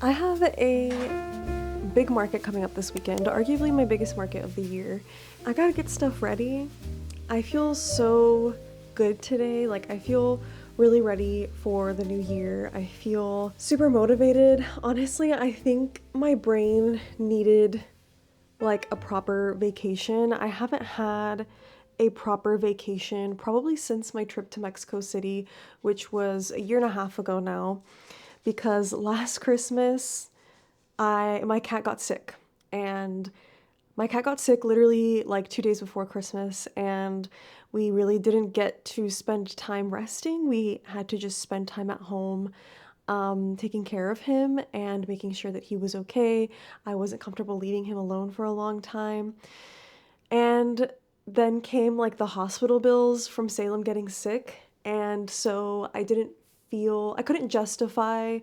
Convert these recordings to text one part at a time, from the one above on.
I have a big market coming up this weekend, arguably my biggest market of the year. I gotta get stuff ready. I feel so good today. Like, I feel really ready for the new year. I feel super motivated. Honestly, I think my brain needed like a proper vacation. I haven't had a proper vacation probably since my trip to Mexico City, which was a year and a half ago now, because last Christmas I my cat got sick, and my cat got sick literally like 2 days before Christmas, and we really didn't get to spend time resting. We had to just spend time at home, taking care of him and making sure that he was okay. I wasn't comfortable leaving him alone for a long time. And then came like the hospital bills from Salem getting sick. And so I couldn't justify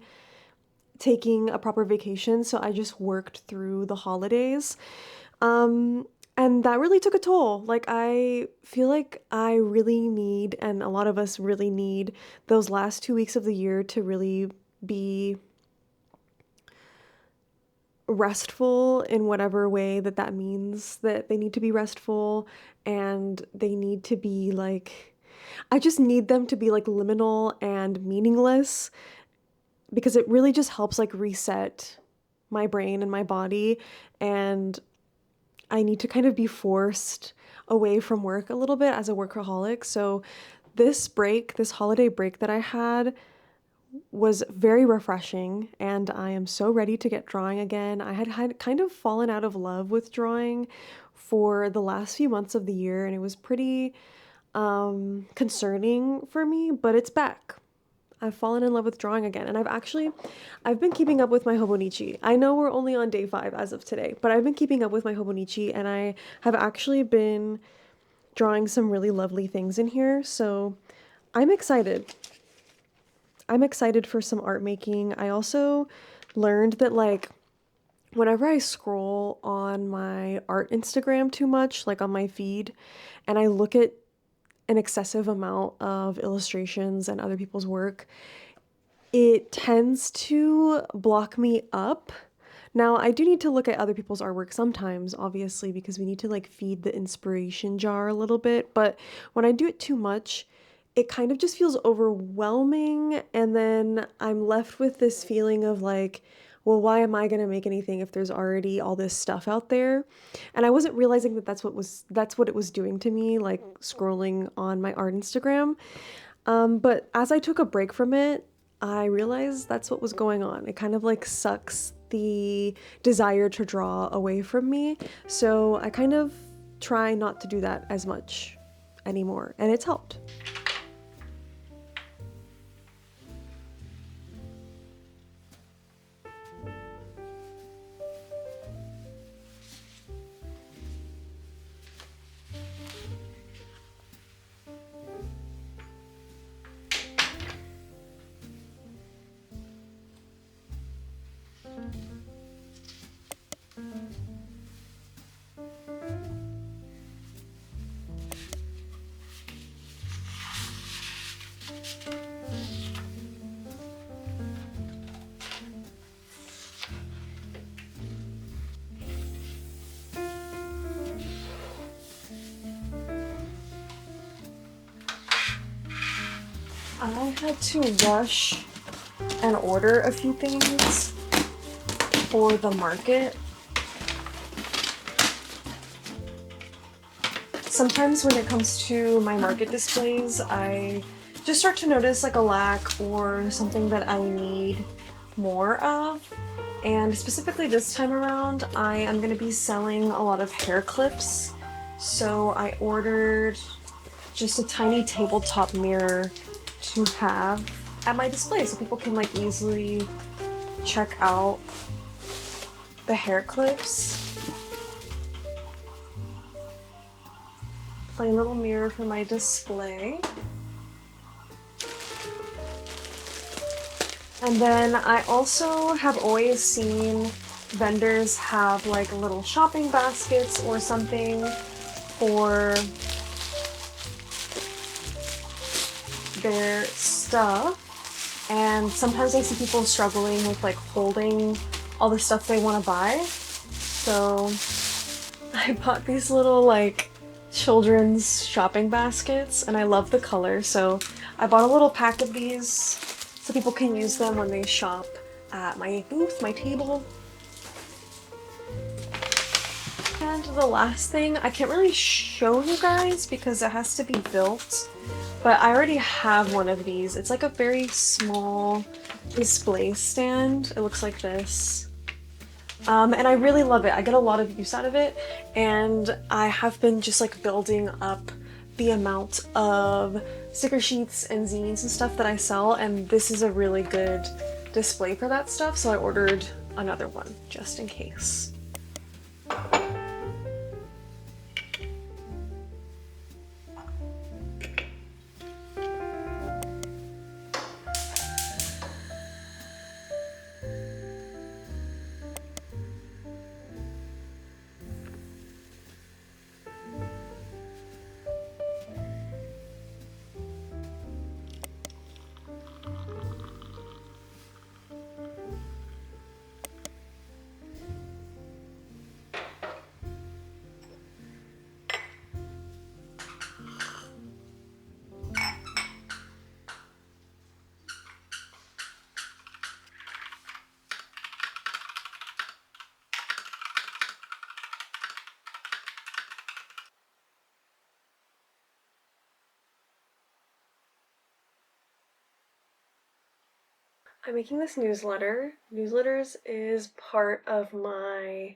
taking a proper vacation. So I just worked through the holidays. Um, and that really took a toll. Like, I feel like I really need, and a lot of us really need, those last 2 weeks of the year to really be restful in whatever way that that means that they need to be restful, and they need to be like, I just need them to be like liminal and meaningless, because it really just helps like reset my brain and my body. And I need to kind of be forced away from work a little bit as a workaholic. So this break, this holiday break that I had, was very refreshing, and I am so ready to get drawing again. I had kind of fallen out of love with drawing for the last few months of the year, and it was pretty concerning for me, but it's back. I've fallen in love with drawing again, and I've been keeping up with my Hobonichi. I know we're only on day 5 as of today, but I've been keeping up with my Hobonichi, and I have actually been drawing some really lovely things in here, so I'm excited. I'm excited for some art making. I also learned that like whenever I scroll on my art Instagram too much, like on my feed, and I look at an excessive amount of illustrations and other people's work, it tends to block me up. Now, I do need to look at other people's artwork sometimes, obviously, because we need to like feed the inspiration jar a little bit, but when I do it too much, it kind of just feels overwhelming, and then I'm left with this feeling of like, well, why am I going to make anything if there's already all this stuff out there? And I wasn't realizing that that's what it was doing to me, like scrolling on my art Instagram. But as I took a break from it, I realized that's what was going on. It kind of like sucks the desire to draw away from me. So I kind of try not to do that as much anymore, and it's helped. I had to rush and order a few things for the market. Sometimes when it comes to my market displays, I just start to notice like a lack or something that I need more of. And specifically this time around, I am going to be selling a lot of hair clips. So I ordered just a tiny tabletop mirror to have at my display so people can like easily check out the hair clips. Plain little mirror for my display. And then I also have always seen vendors have like little shopping baskets or something for their stuff. and sometimes I see people struggling with like holding all the stuff they want to buy. So I bought these little like children's shopping baskets, and I love the color, so I bought a little pack of these so people can use them when they shop at my booth, my table. And the last thing, I can't really show you guys because it has to be built, but I already have one of these. It's like a very small display stand. It looks like this. And I really love it. I get a lot of use out of it, and I have been just like building up the amount of sticker sheets and zines and stuff that I sell, and this is a really good display for that stuff, so I ordered another one just in case. I'm making this newsletter. Newsletters is part of my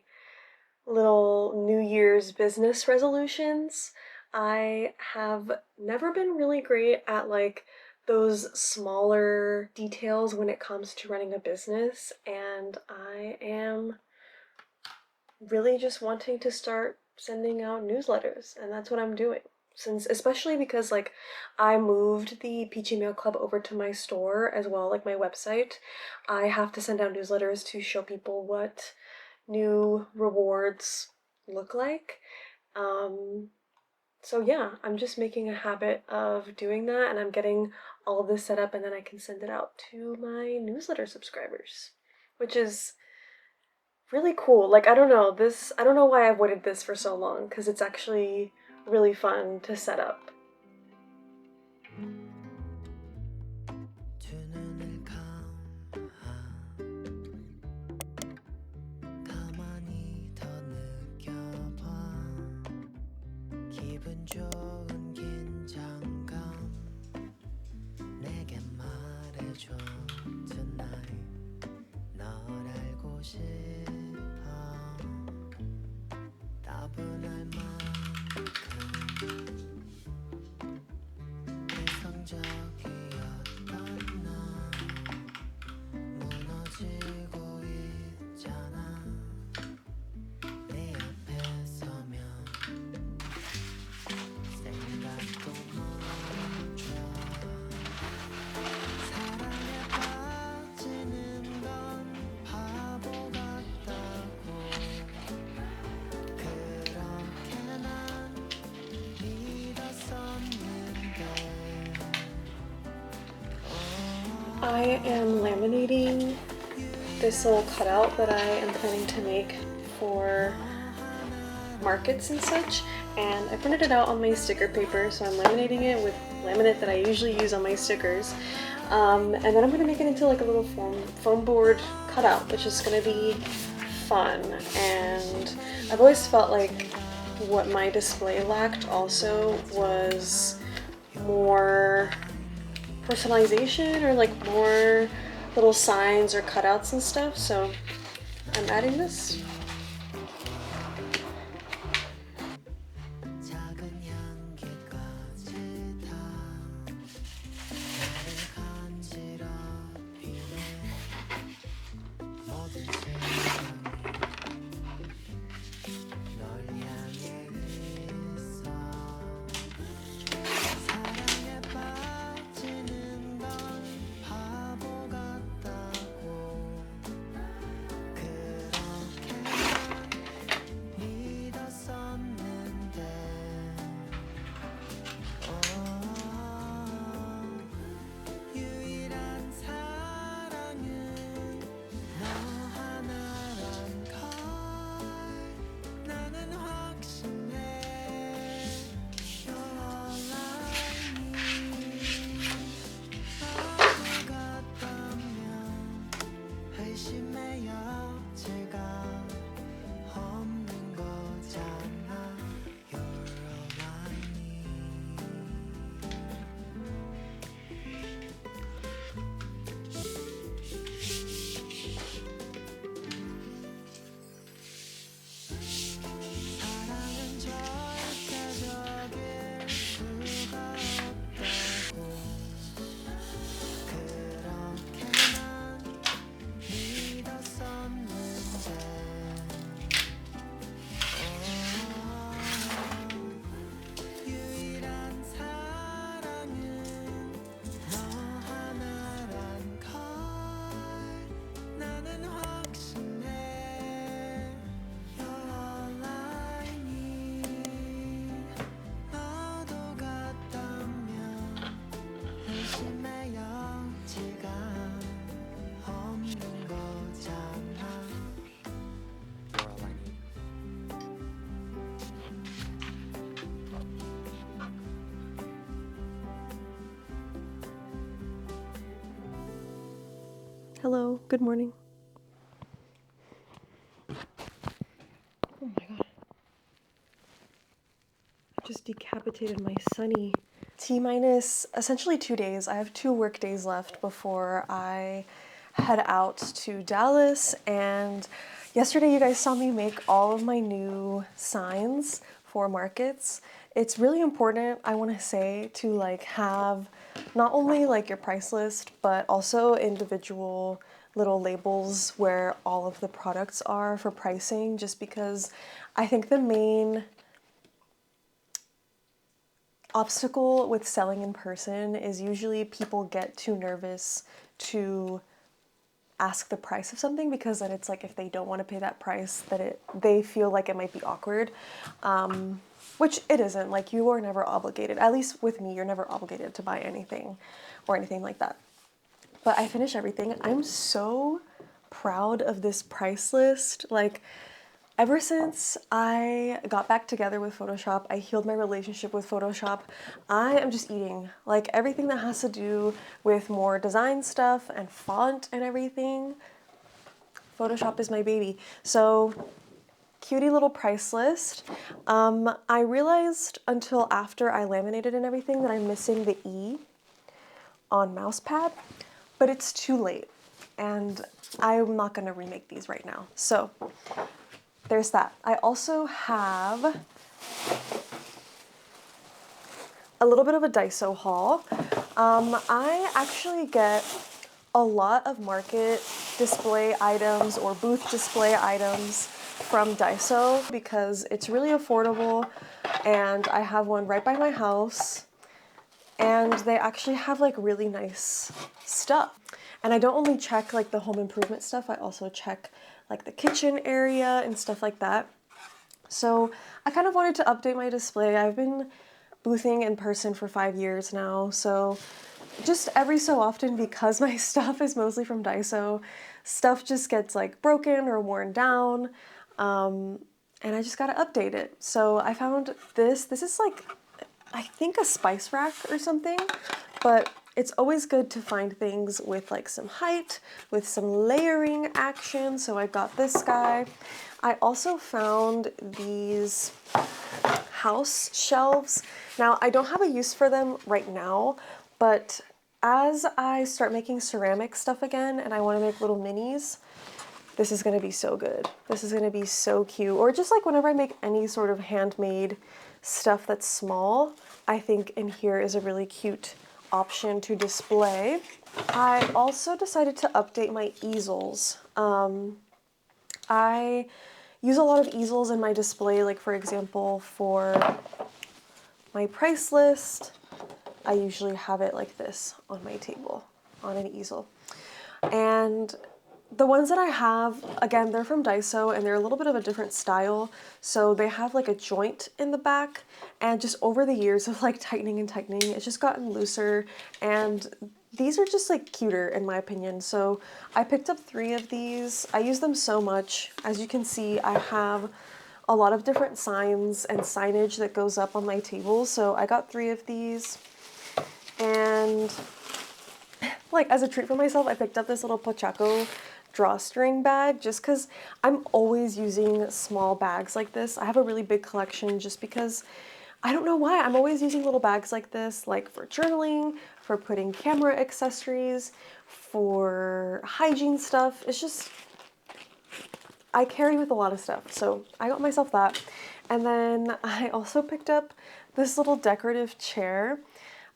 little New Year's business resolutions. I have never been really great at like those smaller details when it comes to running a business, and I am really just wanting to start sending out newsletters, and that's what I'm doing. Since, especially because like I moved the Peachy Mail Club over to my store as well, like my website, I have to send out newsletters to show people what new rewards look like. So yeah, I'm just making a habit of doing that, and I'm getting all of this set up, and then I can send it out to my newsletter subscribers, which is really cool. Like, I don't know, I don't know why I avoided this for so long, because it's actually really fun to set up. I am laminating this little cutout that I am planning to make for markets and such, and I printed it out on my sticker paper, so I'm laminating it with laminate that I usually use on my stickers, and then I'm going to make it into like a little foam board cutout, which is going to be fun. And I've always felt like what my display lacked also was more personalization, or like more little signs or cutouts and stuff, so I'm adding this. Hello, good morning. Oh my god. I just decapitated my Sunny. T-minus essentially 2 days. I have 2 work days left before I head out to Dallas, and yesterday you guys saw me make all of my new signs for markets. It's really important, I want to say, to like have not only like your price list, but also individual little labels where all of the products are for pricing, just because I think the main obstacle with selling in person is usually people get too nervous to ask the price of something, because then it's like if they don't want to pay that price, that they feel like it might be awkward, which it isn't. Like, you are never obligated, at least with me, you're never obligated to buy anything or anything like that. But I finished everything. I'm so proud of this price list. Like, ever since I got back together with Photoshop, I healed my relationship with Photoshop, I am just eating. Like, everything that has to do with more design stuff and font and everything, Photoshop is my baby. So, cutie little price list. I realized until after I laminated and everything that I'm missing the E on mousepad, but it's too late, and I'm not gonna remake these right now. So, there's that. I also have a little bit of a Daiso haul. I actually get a lot of market display items or booth display items from Daiso because it's really affordable, and I have one right by my house, and they actually have like really nice stuff. And I don't only check like the home improvement stuff, I also check like the kitchen area and stuff like that. So I kind of wanted to update my display. I've been boothing in person for 5 years now, so just every so often, because my stuff is mostly from Daiso, stuff just gets like broken or worn down, and I just gotta update it. So I found this. This is like, I think, a spice rack or something, but it's always good to find things with like some height, with some layering action, so I got this guy. I also found these house shelves. Now, I don't have a use for them right now, but as I start making ceramic stuff again and I want to make little minis, this is going to be so good. This is going to be so cute. Or just like whenever I make any sort of handmade stuff that's small, I think in here is a really cute option to display. I also decided to update my easels. I use a lot of easels in my display, like for example, for my price list, I usually have it like this on my table, on an easel. And the ones that I have, again, they're from Daiso, and they're a little bit of a different style. So they have like a joint in the back, and just over the years of like tightening and tightening, it's just gotten looser, and these are just like cuter in my opinion. So I picked up 3 of these. I use them so much. As you can see, I have a lot of different signs and signage that goes up on my table. So I got 3 of these, and like as a treat for myself, I picked up this little Pochaco drawstring bag just because I'm always using small bags like this. I have a really big collection just because I don't know why. I'm always using little bags like this, like for journaling, for putting camera accessories, for hygiene stuff. It's just, I carry with a lot of stuff. So I got myself that. And then I also picked up this little decorative chair.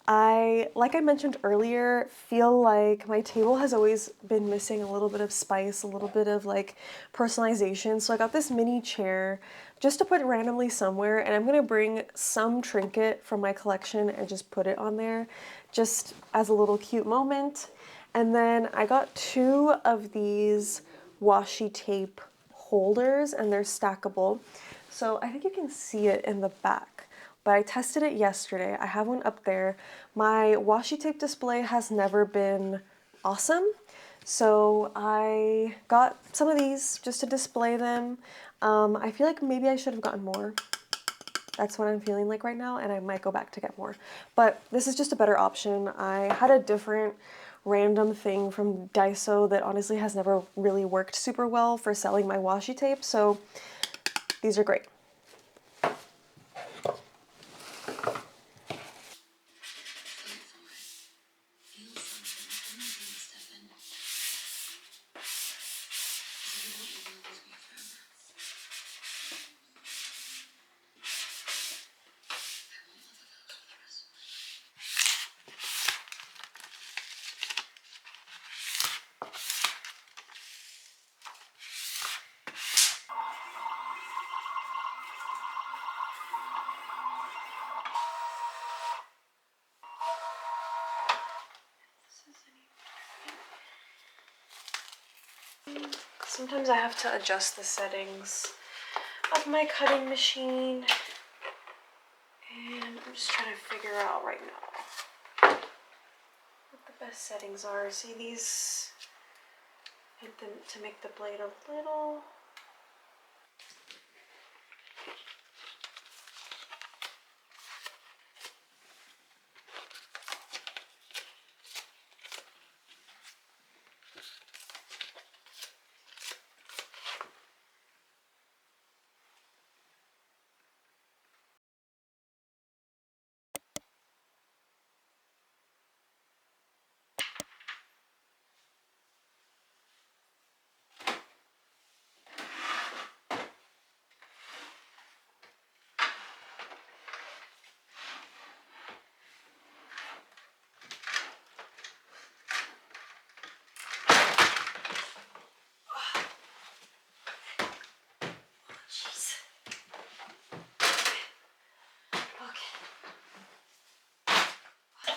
Like I mentioned earlier, feel like my table has always been missing a little bit of spice, a little bit of like personalization. So I got this mini chair just to put randomly somewhere, and I'm gonna bring some trinket from my collection and just put it on there just as a little cute moment. And then I got 2 of these washi tape holders, and they're stackable. So I think you can see it in the back. But I tested it yesterday. I have one up there. My washi tape display has never been awesome, so I got some of these just to display them. I feel like maybe I should have gotten more. That's what I'm feeling like right now, and I might go back to get more. But this is just a better option. I had a different random thing from Daiso that honestly has never really worked super well for selling my washi tape, so these are great. Sometimes I have to adjust the settings of my cutting machine, and I'm just trying to figure out right now what the best settings are. See, these hit them to make the blade a little.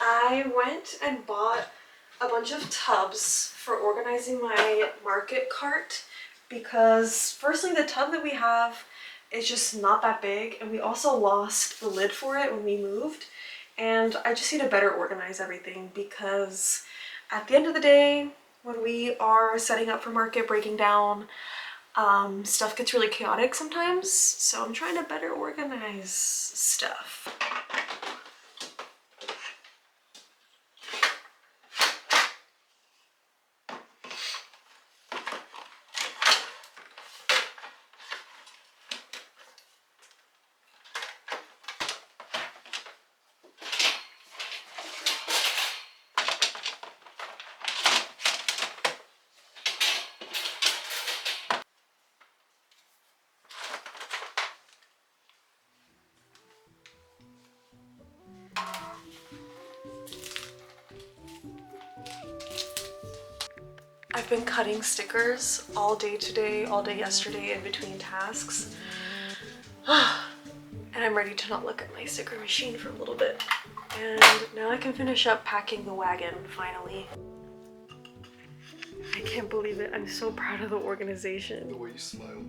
I went and bought a bunch of tubs for organizing my market cart because firstly the tub that we have is just not that big, and we also lost the lid for it when we moved, and I just need to better organize everything because at the end of the day when we are setting up for market, breaking down, stuff gets really chaotic sometimes, so I'm trying to better organize stuff. I've been cutting stickers all day today, all day yesterday in between tasks. And I'm ready to not look at my sticker machine for a little bit. And now I can finish up packing the wagon, finally. I can't believe it. I'm so proud of the organization. The way you smile.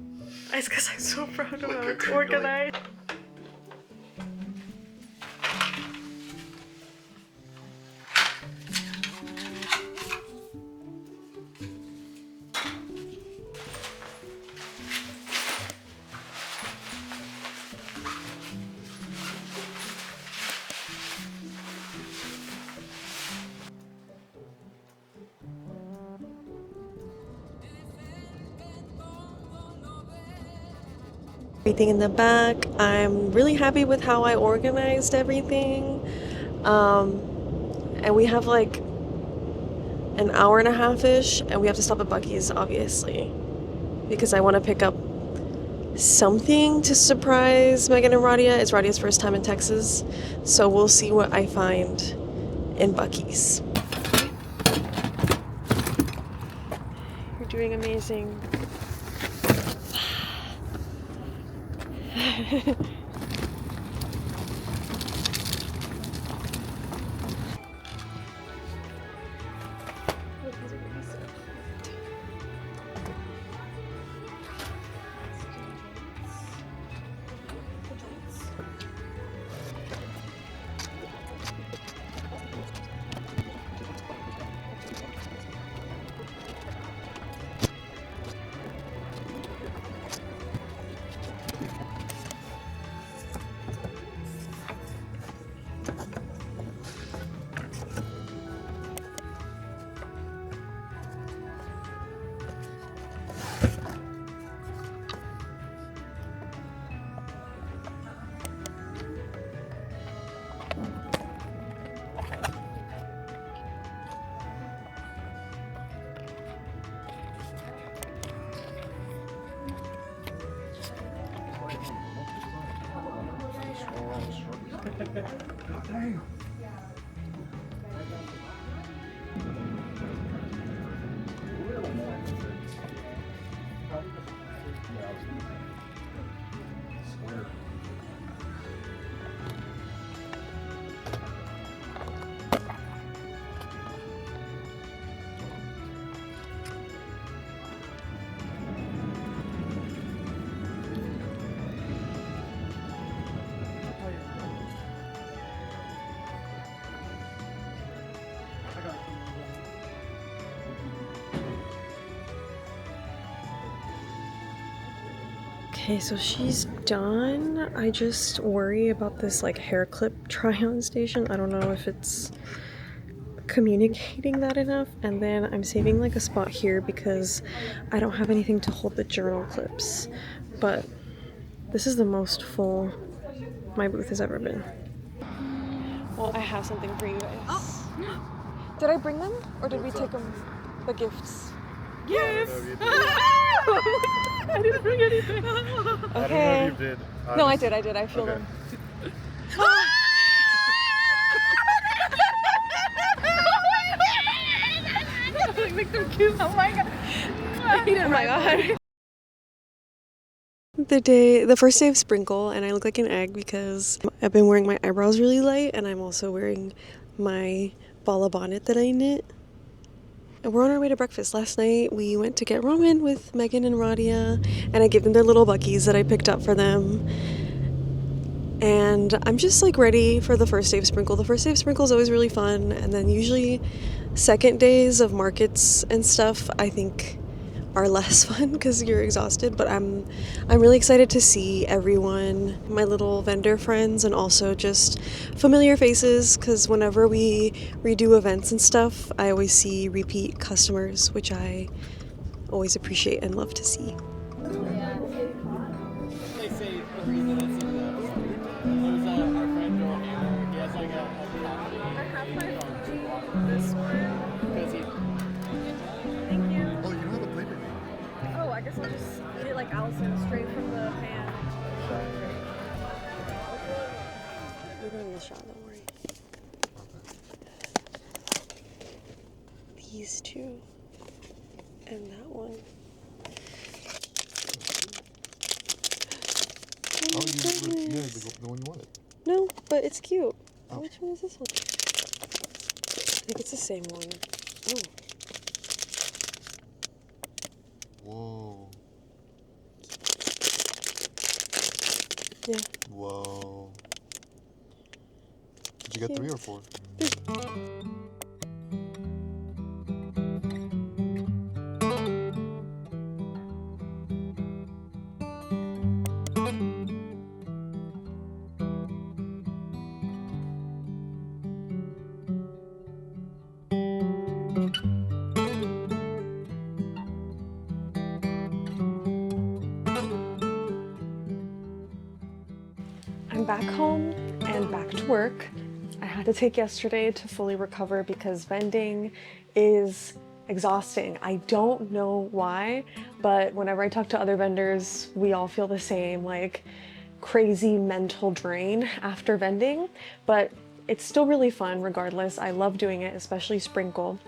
It's because I'm so proud of how Like it's organized. Everything in the back. I'm really happy with how I organized everything. And we have like an hour and a half-ish, and we have to stop at Buc-ee's, obviously, because I want to pick up something to surprise Megan and Radia. It's Radia's first time in Texas, so we'll see what I find in Buc-ee's. You're doing amazing. Okay, so she's done. I just worry about this like hair clip try-on station. I don't know if it's communicating that enough. And then I'm saving like a spot here because I don't have anything to hold the journal clips. But this is the most full my booth has ever been. Well, I have something for you guys. Oh. Did I bring them or did we take them? The gifts. Gifts! I didn't bring anything. Okay. I don't know if you did. No, I did. I feel them. Like they're cute. Oh my god. Oh my god. The first day of Sprinkle, and I look like an egg because I've been wearing my eyebrows really light, and I'm also wearing my bala bonnet that I knit. And we're on our way to breakfast. Last night we went to get ramen with Megan and Radia, and I gave them their little buckies that I picked up for them. And I'm just like ready for the first day of Sprinkle. The first day of Sprinkle is always really fun, and then usually second days of markets and stuff I think are less fun because you're exhausted, but I'm really excited to see everyone, my little vendor friends, and also just familiar faces because whenever we redo events and stuff, I always see repeat customers, which I always appreciate and love to see. They say the reason it's in the there's our friend Joel Hammer. He has like a comedy. I have my this one because he. Thank you. Oh, you don't have a plate with me. Oh, I guess I'll just eat it like Allison, straight from the pan. We're doing the shot, don't worry. These two and that one. Oh, yeah, the one you wanted. No, but it's cute. Oh. Which one is this one? I think it's the same one. Oh. Whoa. Yeah. Whoa. Did you get 3 or 4? I'm back home and back to work. I had to take yesterday to fully recover because vending is exhausting. I don't know why, but whenever I talk to other vendors, we all feel the same, like crazy mental drain after vending, but it's still really fun regardless. I love doing it, especially Sprinkle.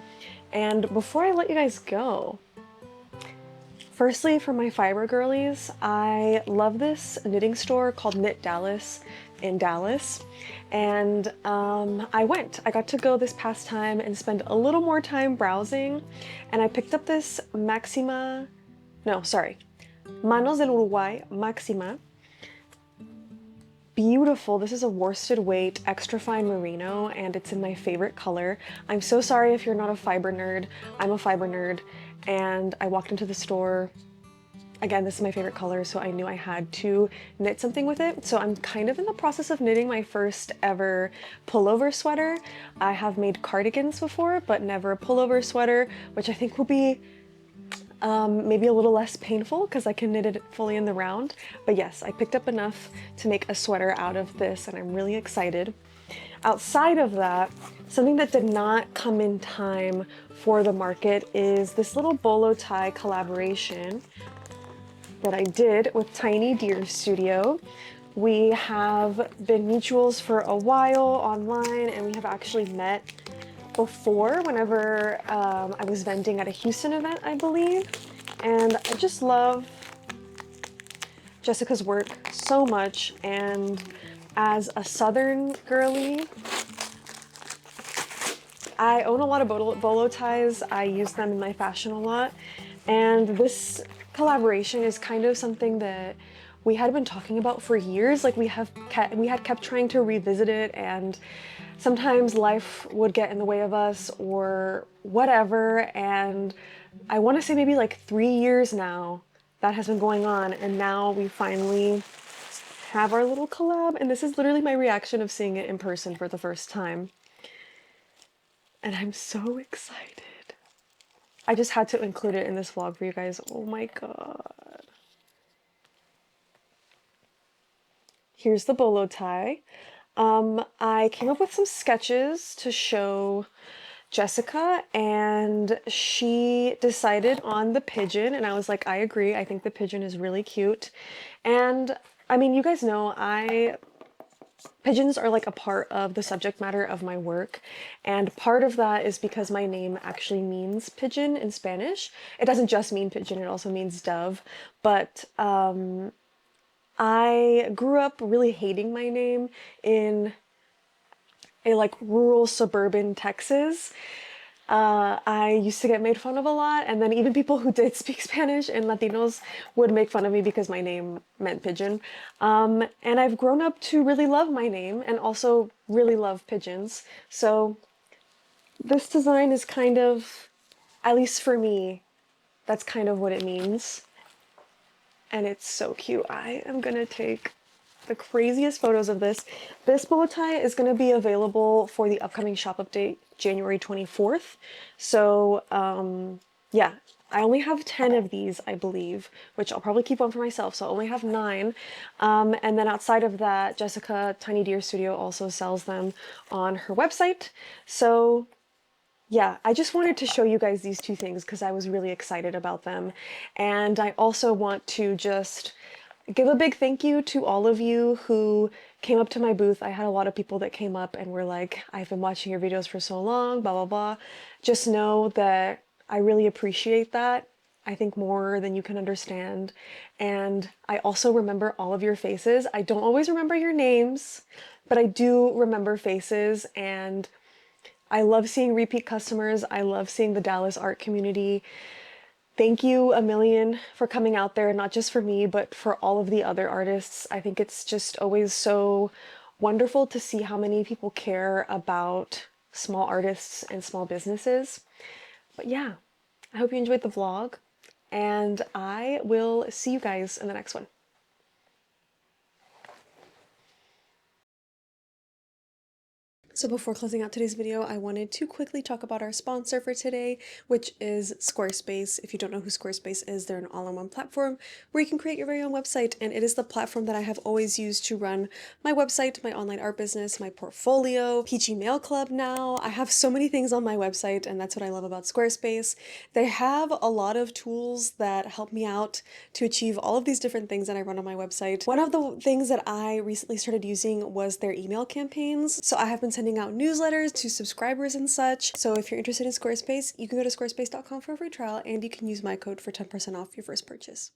And before I let you guys go, firstly, for my fiber girlies, I love this knitting store called Knit Dallas in Dallas. And I got to go this past time and spend a little more time browsing. And I picked up this Manos del Uruguay Maxima. Beautiful. This is a worsted weight, extra fine merino, and it's in my favorite color. I'm so sorry if you're not a fiber nerd. I'm a fiber nerd. And I walked into the store, again, this is my favorite color, so I knew I had to knit something with it. So I'm kind of in the process of knitting my first ever pullover sweater. I have made cardigans before, but never a pullover sweater, which I think will be maybe a little less painful because I can knit it fully in the round. But yes, I picked up enough to make a sweater out of this, and I'm really excited. Outside of that, something that did not come in time for the market is this little bolo tie collaboration that I did with Tiny Deer Studio. We have been mutuals for a while online, and we have actually met before whenever I was vending at a Houston event, I believe. And I just love Jessica's work so much, and as a Southern girly, I own a lot of bolo ties. I use them in my fashion a lot, and this collaboration is kind of something that we had been talking about for years. Like we had kept trying to revisit it, and sometimes life would get in the way of us or whatever. And I want to say maybe like 3 years now that has been going on, and now we finally have our little collab. And this is literally my reaction of seeing it in person for the first time. And I'm so excited. I just had to include it in this vlog for you guys. Oh my god. Here's the bolo tie. I came up with some sketches to show Jessica, and she decided on the pigeon, and I was like, I agree. I think the pigeon is really cute. And I mean, you guys know pigeons are like a part of the subject matter of my work, and part of that is because my name actually means pigeon in Spanish. It doesn't just mean pigeon, it also means dove. But I grew up really hating my name in a like rural suburban Texas. I used to get made fun of a lot, and then even people who did speak Spanish and Latinos would make fun of me because my name meant pigeon. And I've grown up to really love my name and also really love pigeons. So this design is kind of, at least for me, that's kind of what it means. And it's so cute. I am gonna take the craziest photos of this. This bow tie is going to be available for the upcoming shop update January 24th. So yeah, I only have 10 of these, I believe, which I'll probably keep one for myself. So I only have 9. And then outside of that, Jessica Tiny Deer Studio also sells them on her website. So yeah, I just wanted to show you guys these two things because I was really excited about them. And I also want to just give a big thank you to all of you who came up to my booth. I had a lot of people that came up and were like, I've been watching your videos for so long, blah, blah, blah. Just know that I really appreciate that. I think more than you can understand. And I also remember all of your faces. I don't always remember your names, but I do remember faces, and I love seeing repeat customers. I love seeing the Dallas art community. Thank you a million for coming out there, not just for me, but for all of the other artists. I think it's just always so wonderful to see how many people care about small artists and small businesses. But yeah, I hope you enjoyed the vlog, and I will see you guys in the next one. So before closing out today's video, I wanted to quickly talk about our sponsor for today, which is Squarespace. If you don't know who Squarespace is, they're an all-in-one platform where you can create your very own website, and it is the platform that I have always used to run my website, my online art business, my portfolio, Peachy Mail Club now. I have so many things on my website, and that's what I love about Squarespace. They have a lot of tools that help me out to achieve all of these different things that I run on my website. One of the things that I recently started using was their email campaigns. So I have been sending out newsletters to subscribers and such. So if you're interested in Squarespace, you can go to squarespace.com for a free trial, and you can use my code for 10% off your first purchase.